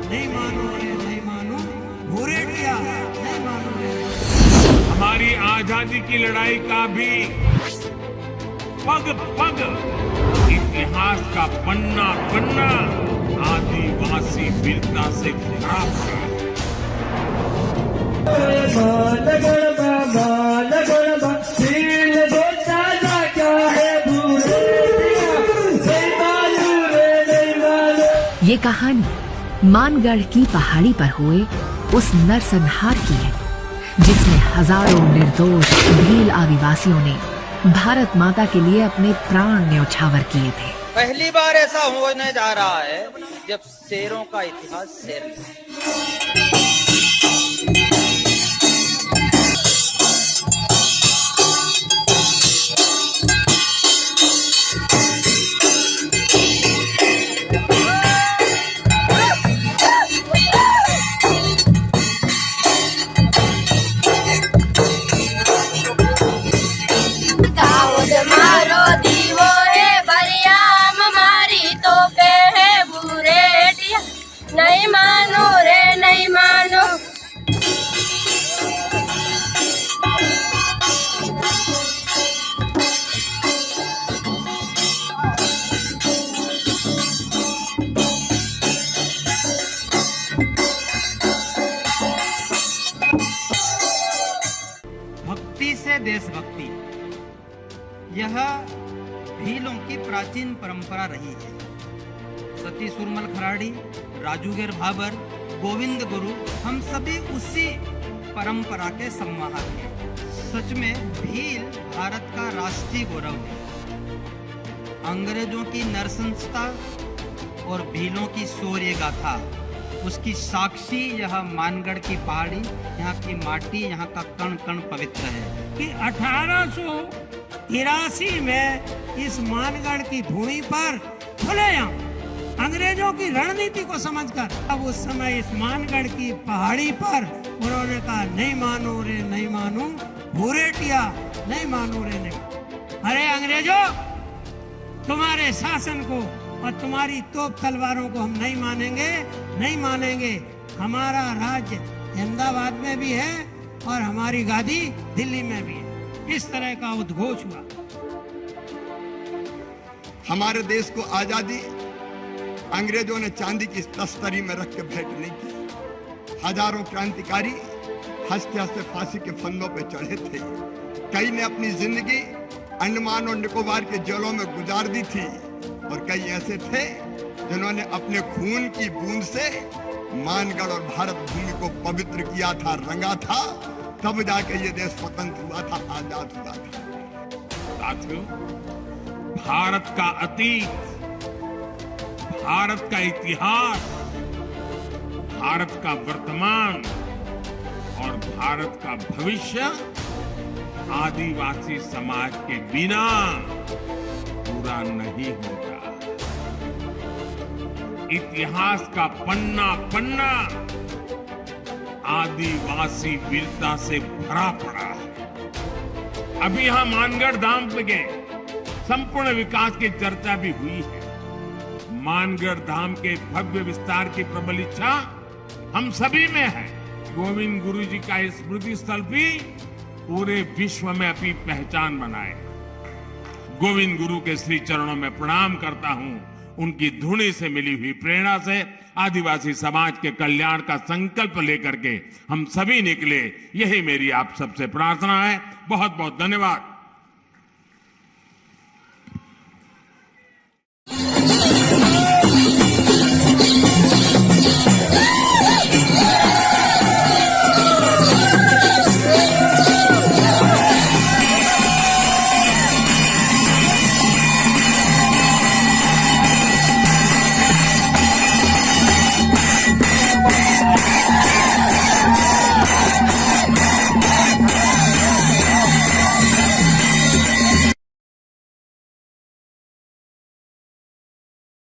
नहीं मानो रे नहीं मानो, भूरेटिया नहीं मानो रे। हमारी आजादी की लड़ाई का भी पग पग इतिहास का पन्ना पन्ना आदिवासी वीरता से भरा पड़ा है। ये कहानी मानगढ़ की पहाड़ी पर हुए उस नरसंहार की है जिसमें हजारों निर्दोष भील आदिवासियों ने भारत माता के लिए अपने प्राण न्यौछावर किए थे। पहली बार ऐसा होने जा रहा है जब शेरों का इतिहास शेर नहीं मानो रे नहीं मानो। भक्ति से देशभक्ति, यह भीलों की प्राचीन परंपरा रही है। सती सुरमल खराड़ी, राजूगेर भाबर, गोविंद गुरु, हम सभी उसी परंपरा के संवाहक हैं। सच में भील भारत का राष्ट्रीय गौरव है। अंग्रेजों की नरसंसता और भीलों की शौर्य गाथा, उसकी साक्षी यह मानगढ़ की पहाड़ी, यहाँ की माटी, यहाँ का कण कण पवित्र है। कि 1883 में इस मानगढ़ की भूमि पर खुलेआम अंग्रेजों की रणनीति को समझकर अब उस समय इस मानगढ़ की पहाड़ी पर उन्होंने कहा नहीं मानो रे नहीं मानो, भूरेटिया नहीं मानो रे नहीं। अरे अंग्रेजों, तुम्हारे शासन को और तुम्हारी तोप तलवारों को हम नहीं मानेंगे, नहीं मानेंगे। हमारा राज्य अहमदाबाद में भी है और हमारी गादी दिल्ली में भी है। इस तरह का उद्घोष हुआ। हमारे देश को आजादी अंग्रेजों ने चांदी की तस्तरी में रख के भेंट नहीं की। हजारों क्रांतिकारी हंसते हंसते फांसी के फंदों पे चढ़े थे। कई ने अपनी जिंदगी अंडमान और निकोबार के जेलों में गुजार दी थी और कई ऐसे थे जिन्होंने अपने खून की बूंद से मानगढ़ और भारत भूमि को पवित्र किया था, रंगा था, तब जाके ये देश स्वतंत्र हुआ था, आजाद हुआ था। साथियों, भारत का अतीत, भारत का इतिहास, भारत का वर्तमान और भारत का भविष्य आदिवासी समाज के बिना पूरा नहीं होगा। इतिहास का पन्ना पन्ना आदिवासी वीरता से भरा पड़ा है। अभी यहां मानगढ़ धाम के संपूर्ण विकास की चर्चा भी हुई है। मानगढ़ धाम के भव्य विस्तार की प्रबल इच्छा हम सभी में है। गोविंद गुरु जी का स्मृति स्थल भी पूरे विश्व में अपनी पहचान बनाए। गोविंद गुरु के श्री चरणों में प्रणाम करता हूं। उनकी धुनी से मिली हुई प्रेरणा से आदिवासी समाज के कल्याण का संकल्प लेकर के हम सभी निकले, यही मेरी आप सबसे प्रार्थना है। बहुत बहुत धन्यवाद।